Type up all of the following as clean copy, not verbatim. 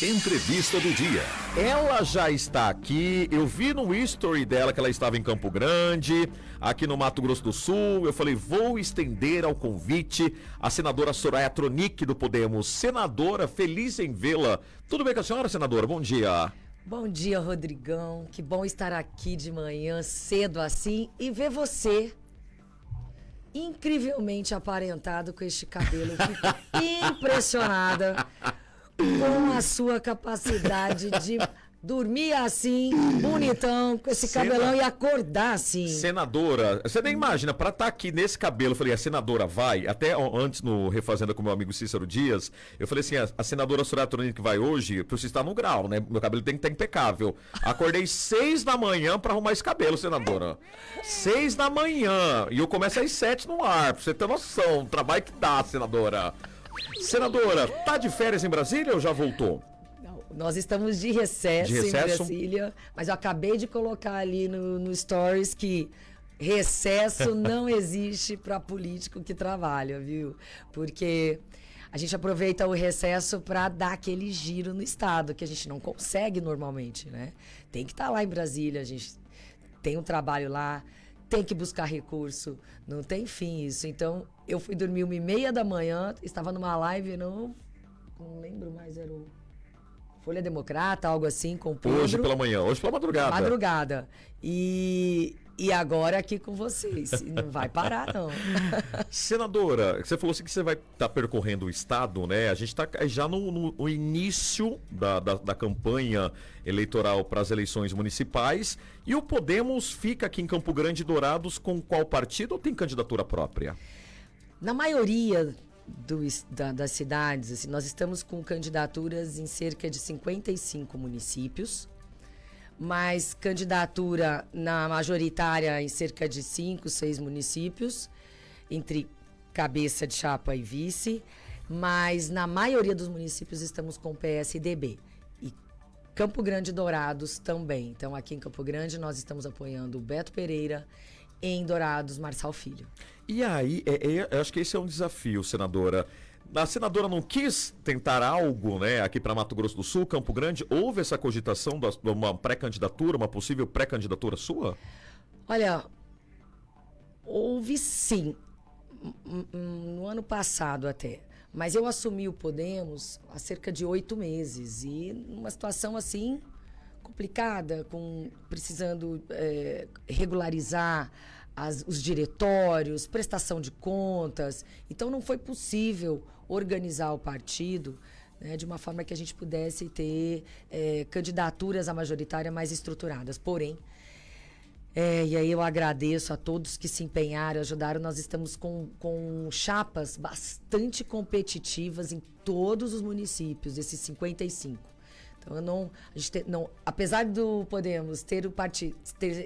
Entrevista do dia. Ela já está aqui, eu vi no history dela que ela estava em Campo Grande, aqui no Mato Grosso do Sul. Eu falei, vou estender ao convite a senadora Soraya Tronic do Podemos. Senadora, feliz em vê-la. Tudo bem com a senhora, senadora? Bom dia. Bom dia, Rodrigão. Que bom estar aqui de manhã, cedo assim, e ver você incrivelmente aparentado com este cabelo. Fico impressionada com a sua capacidade de dormir assim, bonitão, com esse cabelão e acordar assim. Senadora, você nem imagina, pra estar aqui nesse cabelo, eu falei, a senadora vai, até antes no Refazenda com meu amigo Cícero Dias, eu falei assim, a senadora Soraya Tronic que vai hoje, precisa estar no grau, né? Meu cabelo tem que estar impecável. Acordei 6 da manhã pra arrumar esse cabelo, senadora. 6 da manhã, e eu começo às 7 no ar, pra você ter noção, o trabalho que dá, senadora. Senadora, tá de férias em Brasília ou já voltou? Nós estamos de recesso em Brasília, mas eu acabei de colocar ali no Stories que recesso não existe para político que trabalha, viu? Porque a gente aproveita o recesso para dar aquele giro no estado, que a gente não consegue normalmente, né? Tem que estar lá em Brasília, a gente tem um trabalho lá, tem que buscar recurso, não tem fim isso. Então, eu fui dormir 1h30 da manhã, estava numa live, não lembro mais, era o Folha Democrata, algo assim, com o Pedro. Hoje pela manhã, hoje pela madrugada. Madrugada. E agora aqui com vocês. Não vai parar, não. Senadora, você falou assim que você vai estar percorrendo o estado, né? A gente está já no início da campanha eleitoral para as eleições municipais. E o Podemos fica aqui em Campo Grande e Dourados com qual partido ou tem candidatura própria? Na maioria das cidades, assim, nós estamos com candidaturas em cerca de 55 municípios, mas candidatura na majoritária em cerca de 5, 6 municípios, entre cabeça de chapa e vice, mas na maioria dos municípios estamos com PSDB. E Campo Grande e Dourados também. Então, aqui em Campo Grande, nós estamos apoiando o Beto Pereira, em Dourados, Marçal Filho. E aí, eu acho que esse é um desafio, senadora. A senadora não quis tentar algo, né, aqui para Mato Grosso do Sul, Campo Grande? Houve essa cogitação de uma pré-candidatura, uma possível pré-candidatura sua? Olha, houve sim, no ano passado até. Mas eu assumi o Podemos há cerca de 8 meses e numa situação assim complicada, precisando regularizar os diretórios, prestação de contas. Então não foi possível organizar o partido, né, de uma forma que a gente pudesse ter candidaturas à majoritária mais estruturadas. Porém, e aí eu agradeço a todos que se empenharam, ajudaram. Nós estamos com chapas bastante competitivas em todos os municípios, desses 55. Então, apesar do Podemos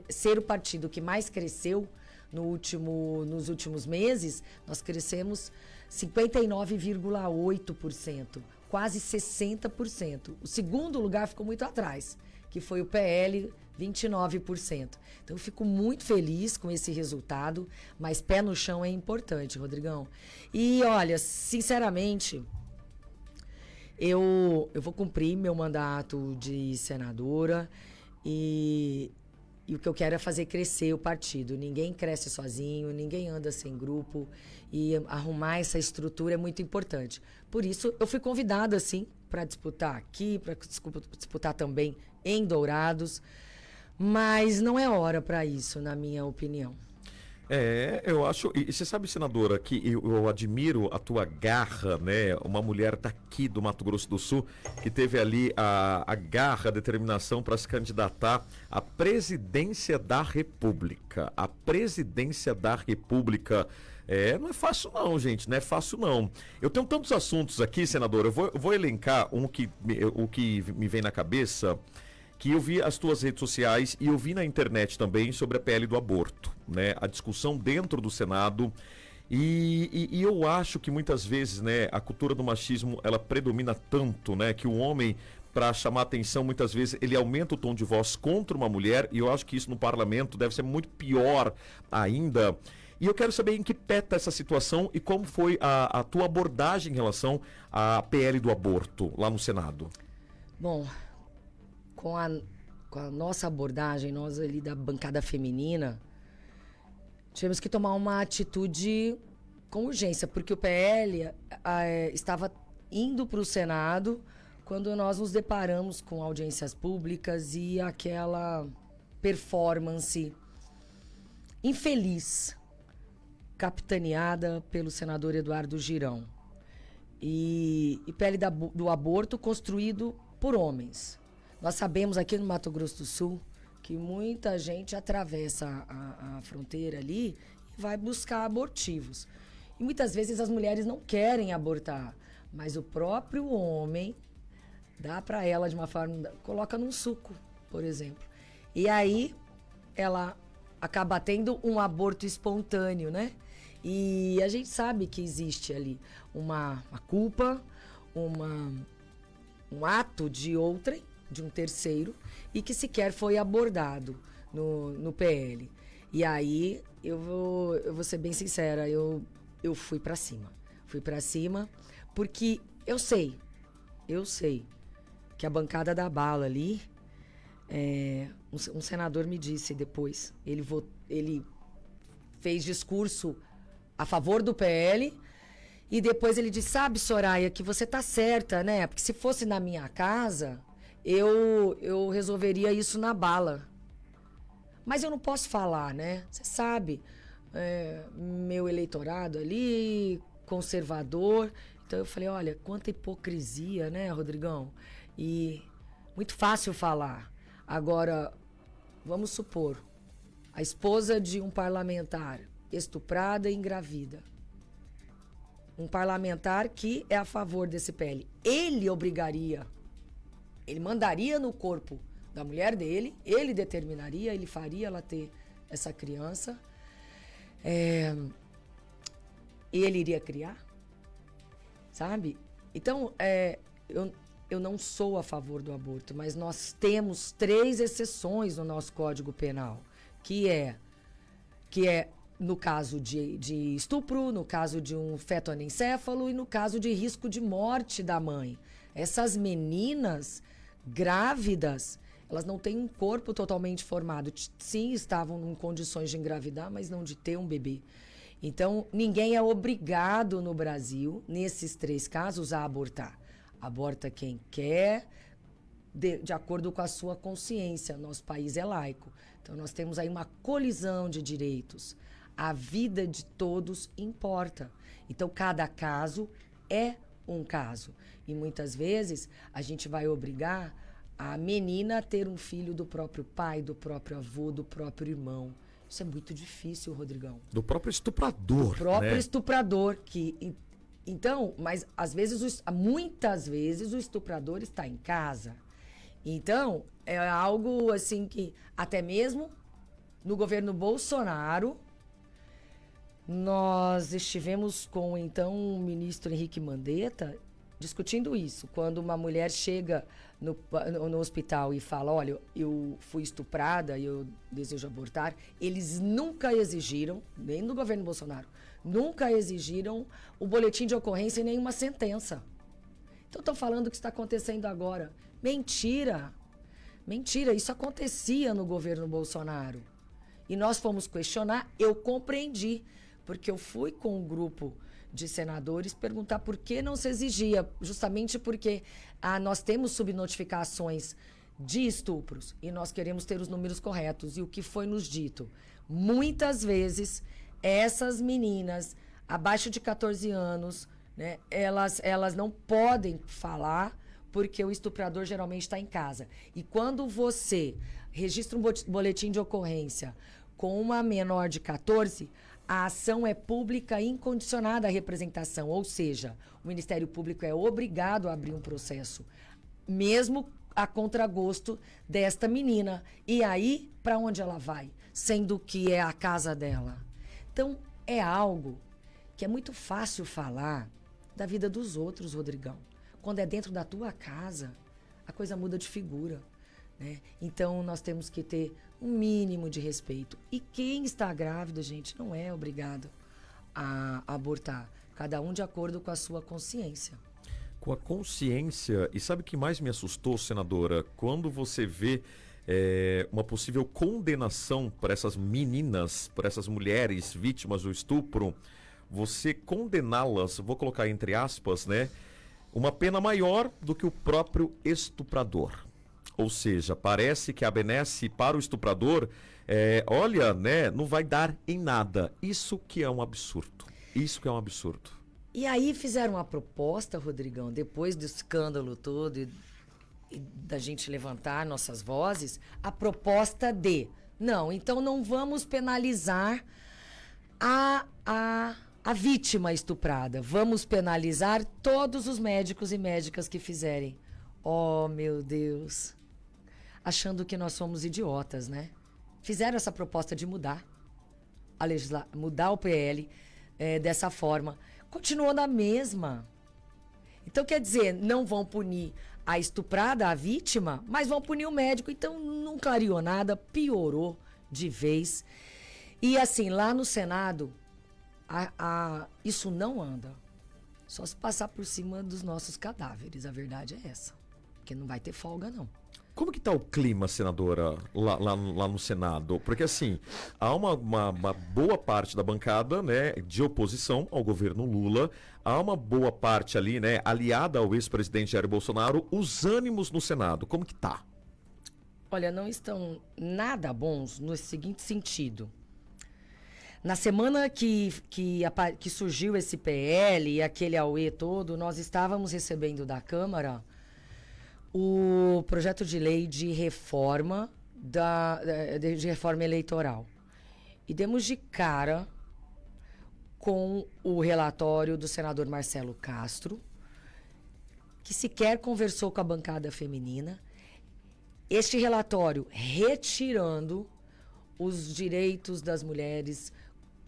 ser o partido que mais cresceu nos últimos meses, nós crescemos 59,8%, quase 60%. O segundo lugar ficou muito atrás, que foi o PL, 29%. Então, eu fico muito feliz com esse resultado, mas pé no chão é importante, Rodrigão. E, olha, sinceramente, eu vou cumprir meu mandato de senadora e o que eu quero é fazer crescer o partido. Ninguém cresce sozinho, ninguém anda sem grupo e arrumar essa estrutura é muito importante. Por isso, eu fui convidada, sim, para disputar aqui, para disputar também em Dourados, mas não é hora para isso, na minha opinião. Eu acho, e você sabe, senadora, que eu admiro a tua garra, né? Uma mulher daqui do Mato Grosso do Sul que teve ali a garra, a determinação para se candidatar à presidência da República. A presidência da República. Não é fácil não, gente, não é fácil não. Eu tenho tantos assuntos aqui, senadora, eu vou elencar o que me vem na cabeça, que eu vi as tuas redes sociais e eu vi na internet também sobre a PL do aborto, né? A discussão dentro do Senado e eu acho que muitas vezes, né, a cultura do machismo, ela predomina tanto, né, que o homem, para chamar atenção, muitas vezes ele aumenta o tom de voz contra uma mulher e eu acho que isso no parlamento deve ser muito pior ainda. E eu quero saber em que pé está essa situação e como foi a tua abordagem em relação à PL do aborto lá no Senado. Bom, com a, com a nossa abordagem, nós ali da bancada feminina, tivemos que tomar uma atitude com urgência, porque o PL estava indo para o Senado quando nós nos deparamos com audiências públicas e aquela performance infeliz, capitaneada pelo senador Eduardo Girão. E PL do aborto construído por homens. Nós sabemos aqui no Mato Grosso do Sul que muita gente atravessa a fronteira ali e vai buscar abortivos. E muitas vezes as mulheres não querem abortar, mas o próprio homem dá para ela de uma forma, coloca num suco, por exemplo. E aí ela acaba tendo um aborto espontâneo, né? E a gente sabe que existe ali uma culpa, um ato de outrem, de um terceiro, e que sequer foi abordado no PL. E aí, eu vou ser bem sincera, eu fui pra cima. Fui pra cima porque eu sei que a bancada da bala ali, um senador me disse depois, ele fez discurso a favor do PL e depois ele disse, sabe, Soraya, que você tá certa, né? Porque se fosse na minha casa, eu resolveria isso na bala. Mas eu não posso falar, né? Você sabe, meu eleitorado ali, conservador. Então eu falei, olha, quanta hipocrisia, né, Rodrigão? E muito fácil falar. Agora, vamos supor, a esposa de um parlamentar estuprada e engravida. Um parlamentar que é a favor desse PL. Ele mandaria no corpo da mulher dele, ele determinaria, ele faria ela ter essa criança. Ele iria criar, sabe? Então, eu não sou a favor do aborto, mas nós temos 3 exceções no nosso Código Penal, que é no caso de estupro, no caso de um feto anencéfalo e no caso de risco de morte da mãe. Essas meninas grávidas, elas não têm um corpo totalmente formado. Sim, estavam em condições de engravidar, mas não de ter um bebê. Então, ninguém é obrigado no Brasil, nesses 3 casos, a abortar. Aborta quem quer, de acordo com a sua consciência. Nosso país é laico. Então, nós temos aí uma colisão de direitos. A vida de todos importa. Então, cada caso é um caso. E muitas vezes a gente vai obrigar a menina a ter um filho do próprio pai, do próprio avô, do próprio irmão. Isso é muito difícil, Rodrigão. Do próprio estuprador. Do próprio né? estuprador. Então, mas muitas vezes o estuprador está em casa. Então, é algo assim que até mesmo no governo Bolsonaro, nós estivemos com então o ministro Henrique Mandetta discutindo isso. Quando uma mulher chega no hospital e fala, olha, eu fui estuprada e eu desejo abortar, eles nunca exigiram, nem no governo Bolsonaro, nunca exigiram o boletim de ocorrência e nenhuma sentença. Então, estou falando o que está acontecendo agora. Mentira! Mentira, isso acontecia no governo Bolsonaro. E nós fomos questionar, eu compreendi, porque eu fui com um grupo de senadores perguntar por que não se exigia, justamente porque nós temos subnotificações de estupros e nós queremos ter os números corretos. E o que foi nos dito? Muitas vezes, essas meninas abaixo de 14 anos, né, elas não podem falar porque o estuprador geralmente está em casa. E quando você registra um boletim de ocorrência com uma menor de 14, a ação é pública e incondicionada à representação, ou seja, o Ministério Público é obrigado a abrir um processo, mesmo a contragosto desta menina. E aí, para onde ela vai? Sendo que é a casa dela. Então, é algo que é muito fácil falar da vida dos outros, Rodrigão. Quando é dentro da tua casa, a coisa muda de figura, né? Então, nós temos que ter um mínimo de respeito. E quem está grávido, gente, não é obrigado a abortar. Cada um de acordo com a sua consciência. com a consciência. E sabe o que mais me assustou, senadora? Quando você vê uma possível condenação para essas meninas, para essas mulheres vítimas do estupro, você condená-las, vou colocar entre aspas, né? Uma pena maior do que o próprio estuprador. Ou seja, parece que a benesse para o estuprador, olha, né, não vai dar em nada. Isso que é um absurdo. Isso que é um absurdo. E aí fizeram uma proposta, Rodrigão, depois do escândalo todo e da gente levantar nossas vozes, a proposta de, não, então não vamos penalizar a vítima estuprada, vamos penalizar todos os médicos e médicas que fizerem. Oh, meu Deus. Achando que nós somos idiotas, né? Fizeram essa proposta de mudar mudar o PL dessa forma. Continuou na mesma. Então, quer dizer, não vão punir a estuprada, a vítima, mas vão punir o médico. Então, não clareou nada, piorou de vez. E assim, lá no Senado, isso não anda. Só se passar por cima dos nossos cadáveres, a verdade é essa. Porque não vai ter folga, não. Como que tá o clima, senadora, lá no Senado? Porque, assim, há uma boa parte da bancada, né, de oposição ao governo Lula, há uma boa parte ali, né, aliada ao ex-presidente Jair Bolsonaro, os ânimos no Senado. Como que tá? Olha, não estão nada bons no seguinte sentido. Na semana que surgiu esse PL e aquele auê todo, nós estávamos recebendo da Câmara o projeto de lei de reforma de reforma eleitoral. E demos de cara com o relatório do senador Marcelo Castro, que sequer conversou com a bancada feminina. Este relatório retirando os direitos das mulheres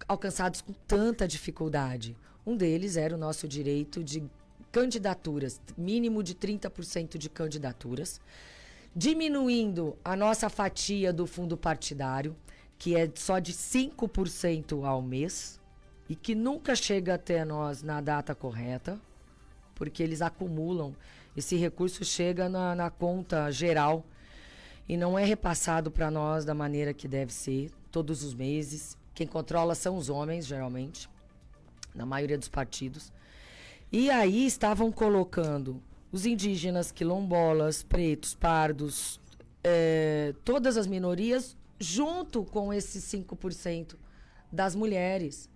alcançados com tanta dificuldade. Um deles era o nosso direito de candidaturas, mínimo de 30% de candidaturas, diminuindo a nossa fatia do fundo partidário, que é só de 5% ao mês, e que nunca chega até nós na data correta, porque eles acumulam, esse recurso chega na conta geral e não é repassado para nós da maneira que deve ser, todos os meses. Quem controla são os homens, geralmente, na maioria dos partidos. E aí estavam colocando os indígenas, quilombolas, pretos, pardos, todas as minorias, junto com esses 5% das mulheres.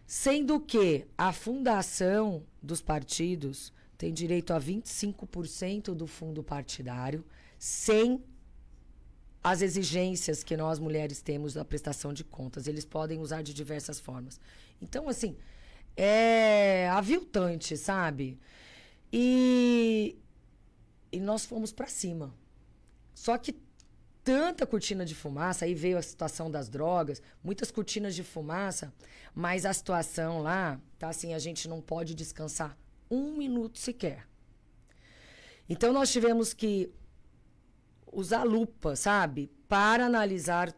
Sendo que a fundação dos partidos tem direito a 25% do fundo partidário, sem as exigências que nós mulheres temos da prestação de contas. Eles podem usar de diversas formas. Então, assim, é aviltante, sabe? E nós fomos para cima. Só que tanta cortina de fumaça, aí veio a situação das drogas, muitas cortinas de fumaça, mas a situação lá, tá assim, a gente não pode descansar um minuto sequer. Então nós tivemos que usar lupa, sabe? Para analisar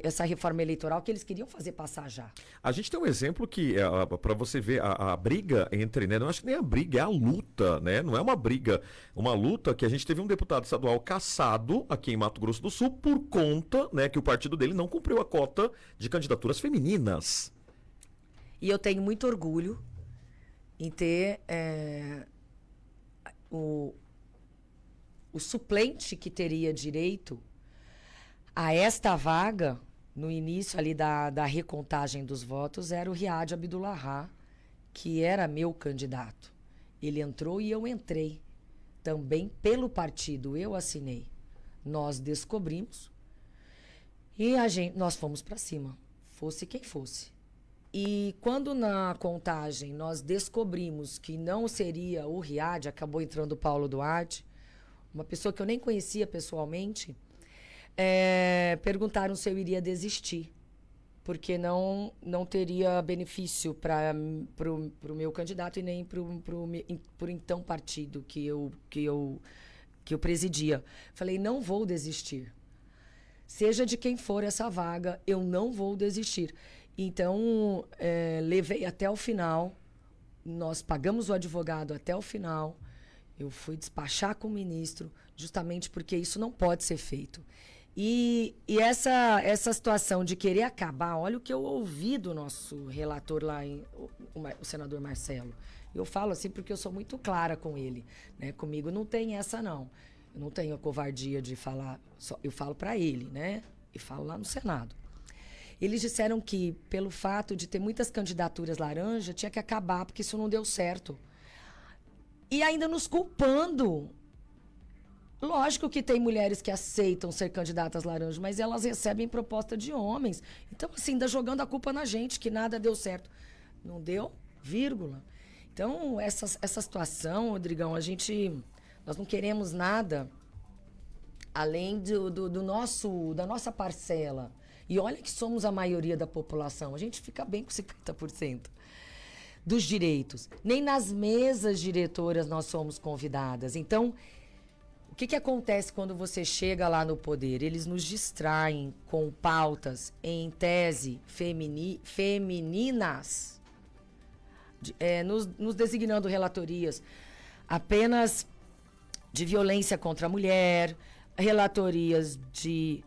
essa reforma eleitoral que eles queriam fazer passar já. A gente tem um exemplo que, para você ver a briga entre, né? Não acho que nem a briga, é a luta, né? Não é uma briga, uma luta que a gente teve um deputado estadual cassado aqui em Mato Grosso do Sul por conta, né, que o partido dele não cumpriu a cota de candidaturas femininas. E eu tenho muito orgulho em ter o suplente que teria direito a esta vaga, no início ali da recontagem dos votos, era o Riad Abdullah, que era meu candidato. Ele entrou e eu entrei. Também pelo partido, eu assinei. Nós descobrimos e nós fomos para cima, fosse quem fosse. E quando na contagem nós descobrimos que não seria o Riad, acabou entrando o Paulo Duarte, uma pessoa que eu nem conhecia pessoalmente, perguntaram se eu iria desistir, porque não teria benefício para o meu candidato e nem para então partido que eu presidia. Falei, não vou desistir. Seja de quem for essa vaga, eu não vou desistir. Então, levei até o final nós pagamos o advogado até o final. Eu fui despachar com o ministro, justamente porque isso não pode ser feito. E essa situação de querer acabar, olha o que eu ouvi do nosso relator lá, o senador Marcelo. Eu falo assim porque eu sou muito clara com ele, né? Comigo não tem essa, não. Eu não tenho a covardia de falar, eu falo para ele, né? E falo lá no Senado. Eles disseram que, pelo fato de ter muitas candidaturas laranja, tinha que acabar, porque isso não deu certo. E ainda nos culpando. Lógico que tem mulheres que aceitam ser candidatas laranjas, mas elas recebem proposta de homens. Então, assim, ainda jogando a culpa na gente, que nada deu certo. Não deu, vírgula. Então, essa situação, Rodrigão, nós não queremos nada além da nossa parcela. E olha que somos a maioria da população. A gente fica bem com 50% dos direitos. Nem nas mesas diretoras nós somos convidadas. Então, o que acontece quando você chega lá no poder? Eles nos distraem com pautas, em tese, femininas, nos designando relatorias apenas de violência contra a mulher, relatorias de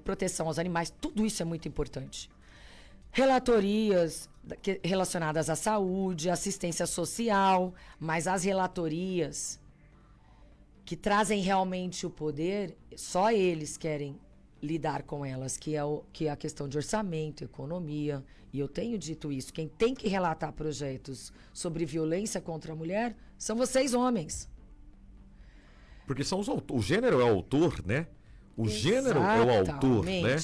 proteção aos animais. Tudo isso é muito importante. Relatorias relacionadas à saúde, assistência social, mas as relatorias que trazem realmente o poder, só eles querem lidar com elas, que é a questão de orçamento, economia. E eu tenho dito isso, quem tem que relatar projetos sobre violência contra a mulher são vocês, homens. Porque são o gênero é o autor, né? O gênero é o autor, né?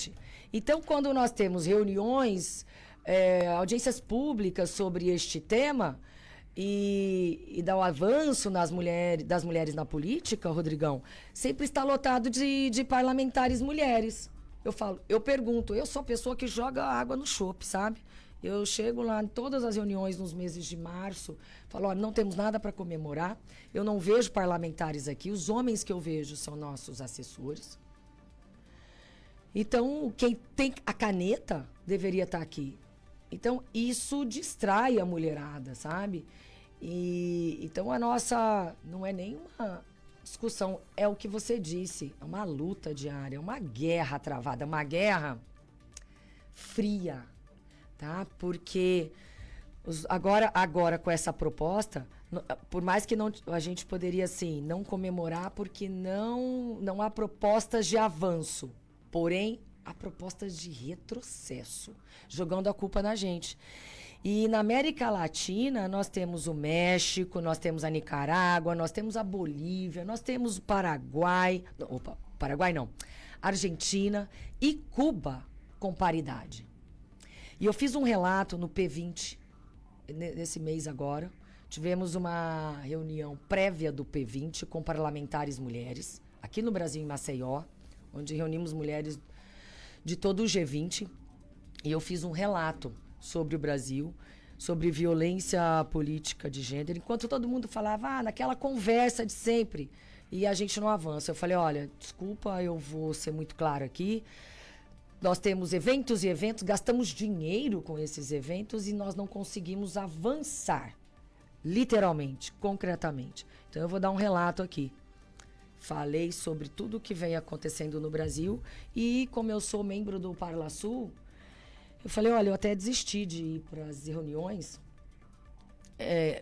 Então, quando nós temos reuniões, audiências públicas sobre este tema e dá o avanço das mulheres na política, Rodrigão, sempre está lotado de parlamentares mulheres. Eu pergunto, eu sou a pessoa que joga água no chope, sabe? Eu chego lá em todas as reuniões nos meses de março, falo, olha, não temos nada para comemorar, eu não vejo parlamentares aqui, os homens que eu vejo são nossos assessores. Então, quem tem a caneta deveria estar aqui. Então, isso distrai a mulherada, sabe? Então, a nossa não é nenhuma discussão, é o que você disse, é uma luta diária, é uma guerra travada, uma guerra fria, tá? Porque agora com essa proposta, por mais que a gente poderia, assim, não comemorar, porque não há propostas de avanço. Porém, há propostas de retrocesso, jogando a culpa na gente. E na América Latina, nós temos o México, nós temos a Nicarágua, nós temos a Bolívia, nós temos o Paraguai... Paraguai não. Argentina e Cuba com paridade. E eu fiz um relato no P20, nesse mês agora. Tivemos uma reunião prévia do P20 com parlamentares mulheres, aqui no Brasil, em Maceió, onde reunimos mulheres de todo o G20, e eu fiz um relato sobre o Brasil, sobre violência política de gênero, enquanto todo mundo falava, naquela conversa de sempre, e a gente não avança. Eu falei, olha, desculpa, eu vou ser muito claro aqui, nós temos eventos e eventos, gastamos dinheiro com esses eventos e nós não conseguimos avançar, literalmente, concretamente. Então eu vou dar um relato aqui. Falei sobre tudo o que vem acontecendo no Brasil e, como eu sou membro do Parlasul, eu falei, olha, eu até desisti de ir para as reuniões,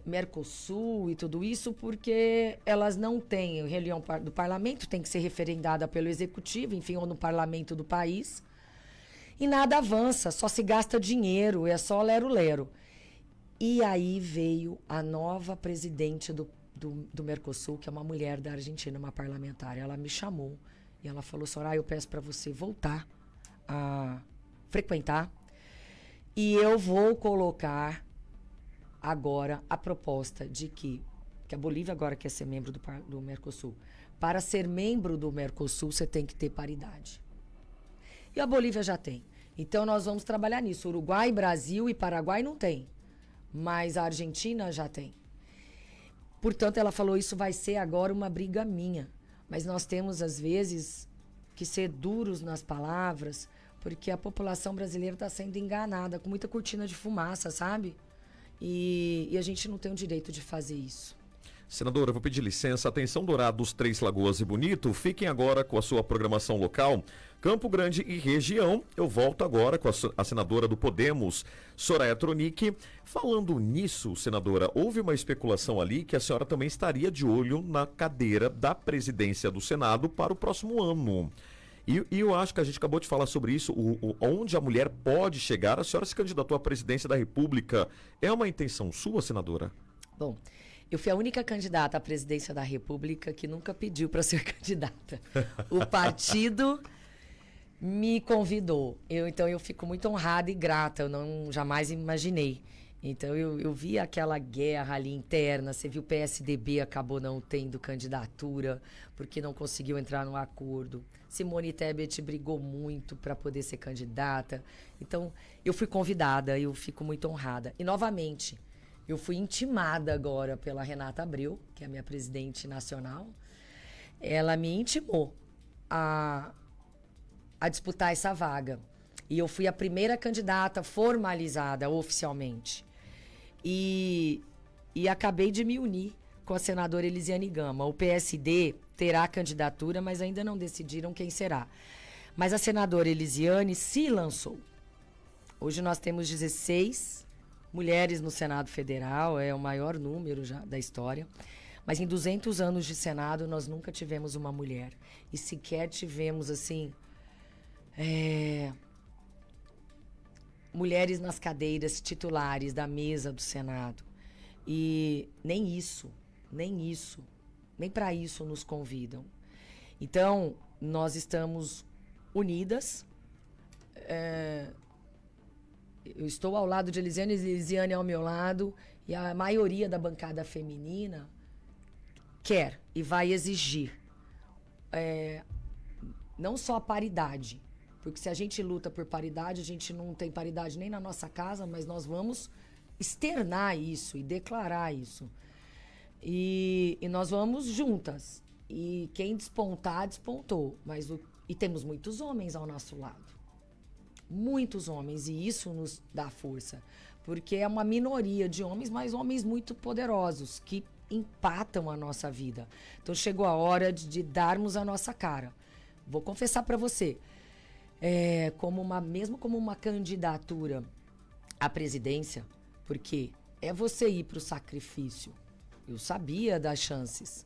Mercosul e tudo isso, porque elas não têm reunião do parlamento, tem que ser referendada pelo executivo, enfim, ou no parlamento do país, e nada avança, só se gasta dinheiro, é só lero-lero. E aí veio a nova presidente do Mercosul, que é uma mulher da Argentina, uma parlamentar. Ela me chamou e ela falou, Soraya, eu peço para você voltar a frequentar e eu vou colocar agora a proposta de que a Bolívia agora quer ser membro do Mercosul. Para ser membro do Mercosul, você tem que ter paridade. E a Bolívia já tem. Então, nós vamos trabalhar nisso. Uruguai, Brasil e Paraguai não tem, mas a Argentina já tem. Portanto, ela falou, isso vai ser agora uma briga minha. Mas nós temos, às vezes, que ser duros nas palavras, porque a população brasileira está sendo enganada, com muita cortina de fumaça, sabe? e a gente não tem o direito de fazer isso. Senadora, eu vou pedir licença. Atenção, Dourados, Três Lagoas e Bonito. Fiquem agora com a sua programação local. Campo Grande e região. Eu volto agora com a senadora do Podemos, Soraya Tronic. Falando nisso, senadora, houve uma especulação ali que a senhora também estaria de olho na cadeira da presidência do Senado para o próximo ano. E eu acho que a gente acabou de falar sobre isso, onde a mulher pode chegar. A senhora se candidatou à presidência da República. É uma intenção sua, senadora? Bom, eu fui a única candidata à presidência da República que nunca pediu para ser candidata. O partido me convidou. Então eu fico muito honrada e grata. Eu jamais imaginei. Então eu vi aquela guerra ali interna. Você viu o PSDB acabou não tendo candidatura porque não conseguiu entrar no acordo. Simone Tebet brigou muito para poder ser candidata. Então eu fui convidada, eu fico muito honrada. E novamente, eu fui intimada agora pela Renata Abreu, que é a minha presidente nacional. Ela me intimou a disputar essa vaga. E eu fui a primeira candidata formalizada oficialmente. E acabei de me unir com a senadora Elisiane Gama. O PSD terá candidatura, mas ainda não decidiram quem será. Mas a senadora Elisiane se lançou. Hoje nós temos 16 mulheres no Senado Federal, é o maior número já da história. Mas em 200 anos de Senado, nós nunca tivemos uma mulher. E sequer tivemos, assim, mulheres nas cadeiras titulares da mesa do Senado. E nem para isso nos convidam. Então, nós estamos unidas. Eu estou ao lado de Elisiane ao meu lado, e a maioria da bancada feminina quer e vai exigir não só a paridade, porque se a gente luta por paridade, a gente não tem paridade nem na nossa casa, mas nós vamos externar isso e declarar isso. E nós vamos juntas. E quem despontar, despontou. E temos muitos homens ao nosso lado. Muitos homens, e isso nos dá força, porque é uma minoria de homens, mas homens muito poderosos, que empatam a nossa vida. Então chegou a hora de darmos a nossa cara. Vou confessar para você, mesmo como uma candidatura à presidência, porque é você ir para o sacrifício. Eu sabia das chances,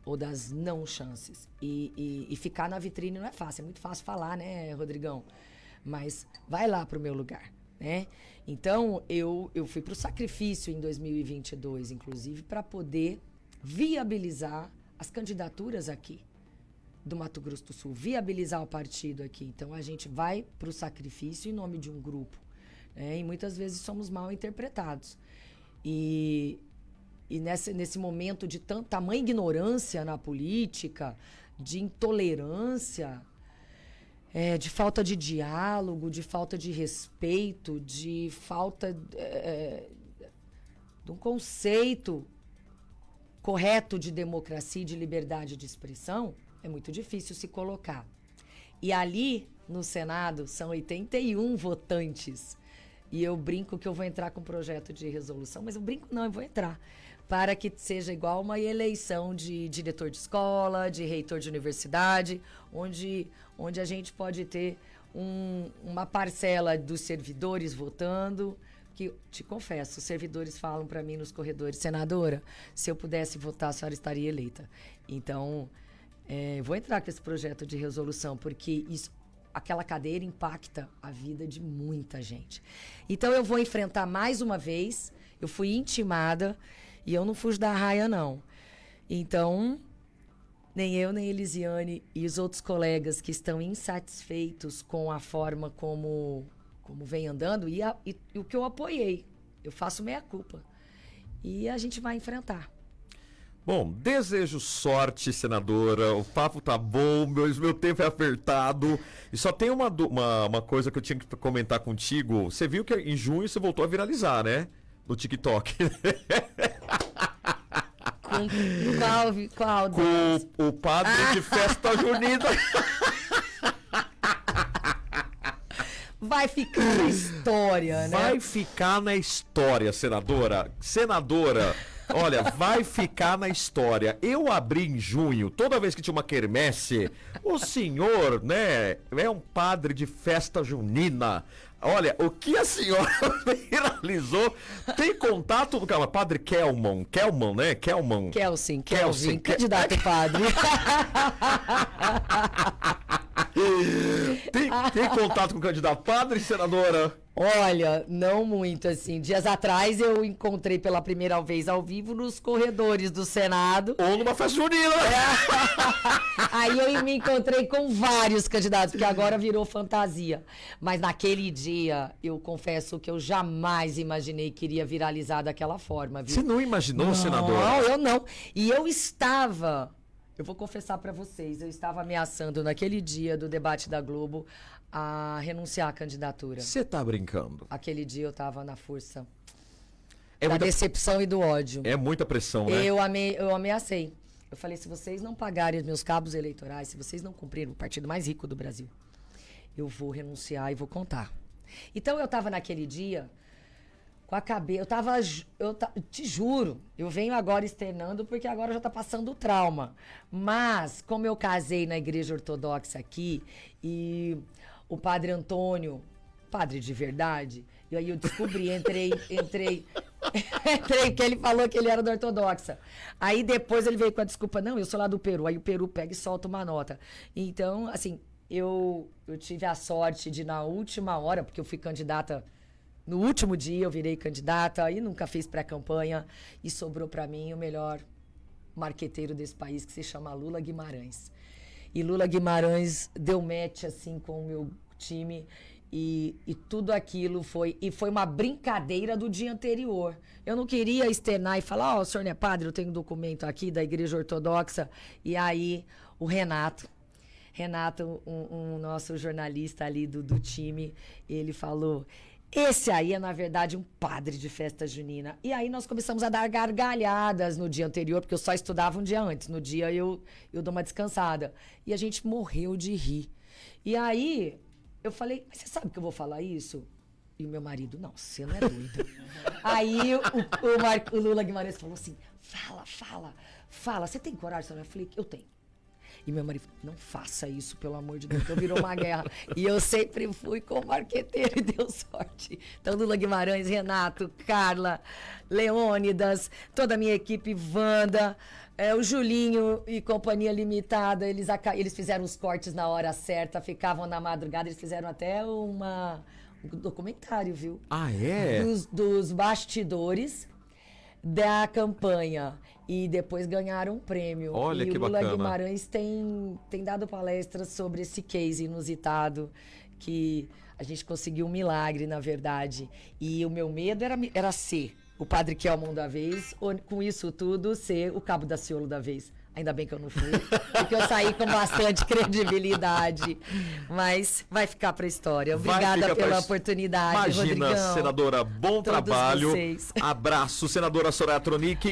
ou das não chances, e ficar na vitrine não é fácil, é muito fácil falar, né, Rodrigão? Mas vai lá para o meu lugar, né? Então, eu fui para o sacrifício em 2022, inclusive, para poder viabilizar as candidaturas aqui do Mato Grosso do Sul, viabilizar o partido aqui. Então, a gente vai para o sacrifício em nome de um grupo, né? E muitas vezes somos mal interpretados. E nesse momento de tamanha ignorância na política, de intolerância, de falta de diálogo, de falta de respeito, de falta de um conceito correto de democracia e de liberdade de expressão, é muito difícil se colocar. E ali, no Senado, são 81 votantes. E eu brinco que eu vou entrar com um projeto de resolução, mas eu brinco não, eu vou entrar, para que seja igual uma eleição de diretor de escola, de reitor de universidade, onde a gente pode ter uma parcela dos servidores votando, que, te confesso, os servidores falam para mim nos corredores, senadora, se eu pudesse votar, a senhora estaria eleita. Então, vou entrar com esse projeto de resolução, porque aquela cadeira impacta a vida de muita gente. Então, eu vou enfrentar mais uma vez, eu fui intimada, e eu não fujo da raia, não. Então, nem eu, nem Elisiane e os outros colegas que estão insatisfeitos com a forma como vem andando, e o que eu apoiei, eu faço meia-culpa. E a gente vai enfrentar. Bom, desejo sorte, senadora. O papo tá bom, meu tempo é apertado. E só tem uma coisa que eu tinha que comentar contigo. Você viu que em junho você voltou a viralizar, né? No TikTok. Qual deles? Com o padre de festa junina. vai ficar na história, né? Vai ficar na história, senadora. Senadora, olha, vai ficar na história. Eu abri em junho, toda vez que tinha uma quermesse, o senhor, né, é um padre de festa junina. Olha, o que a senhora viralizou, tem contato do cara, Padre Kelman, né? Kelman, Kelvin, candidato padre. Tem contato com o candidato padre, senadora? Olha, não muito, assim. Dias atrás eu encontrei pela primeira vez ao vivo nos corredores do Senado. Ou numa festa junina. Aí eu me encontrei com vários candidatos, porque agora virou fantasia. Mas naquele dia, eu confesso que eu jamais imaginei que iria viralizar daquela forma, viu? Você não imaginou, senadora? Não, eu não. E eu estava... Eu vou confessar pra vocês, eu estava ameaçando naquele dia do debate da Globo a renunciar à candidatura. Você tá brincando? Aquele dia eu tava na força É da muita, decepção e do ódio. é muita pressão, né? Eu ameacei. Eu falei, se vocês não pagarem os meus cabos eleitorais, se vocês não cumprirem o partido mais rico do Brasil, eu vou renunciar e vou contar. Então eu tava naquele dia com a cabeça, te juro, eu venho agora externando porque agora já tá passando o trauma. Mas, como eu casei na igreja ortodoxa aqui e o padre Antônio, padre de verdade, e aí eu descobri, entrei, porque ele falou que ele era da ortodoxa. Aí depois ele veio com a desculpa, não, eu sou lá do Peru. Aí o Peru pega e solta uma nota. Então, assim, eu tive a sorte de, na última hora, porque eu fui candidata... No último dia eu virei candidata e nunca fiz pré-campanha e sobrou para mim o melhor marqueteiro desse país, que se chama Lula Guimarães. E Lula Guimarães deu match assim com o meu time e tudo aquilo foi uma brincadeira do dia anterior. Eu não queria externar e falar, o senhor não é padre, eu tenho um documento aqui da Igreja Ortodoxa. E aí o Renato, um nosso jornalista ali do time, ele falou... Esse aí é, na verdade, um padre de festa junina. E aí nós começamos a dar gargalhadas no dia anterior, porque eu só estudava um dia antes. No dia eu dou uma descansada. E a gente morreu de rir. E aí eu falei, mas você sabe que eu vou falar isso? E o meu marido, não, você não é doida. Aí o Lula Guimarães falou assim, fala. Você tem coragem? Eu falei, eu tenho. E meu marido, não faça isso, pelo amor de Deus, então virou uma guerra. E eu sempre fui com o marqueteiro e deu sorte. Então, Lula Guimarães, Renato, Carla, Leônidas, toda a minha equipe, Wanda, o Julinho e Companhia Limitada, eles fizeram os cortes na hora certa, ficavam na madrugada, eles fizeram até um documentário, viu? Ah, é? Dos bastidores da campanha. E depois ganharam um prêmio. Olha, e que o Lula bacana. Guimarães tem dado palestras sobre esse case inusitado, que a gente conseguiu um milagre, na verdade. E o meu medo era ser o Padre Kelman da vez, ou com isso tudo, ser o Cabo Daciolo da vez. Ainda bem que eu não fui, porque eu saí com bastante credibilidade. Mas vai ficar para a história. Obrigada pela oportunidade, Imagina, Rodrigão. senadora, bom Todos trabalho. vocês. Abraço, senadora Soraya Tronic.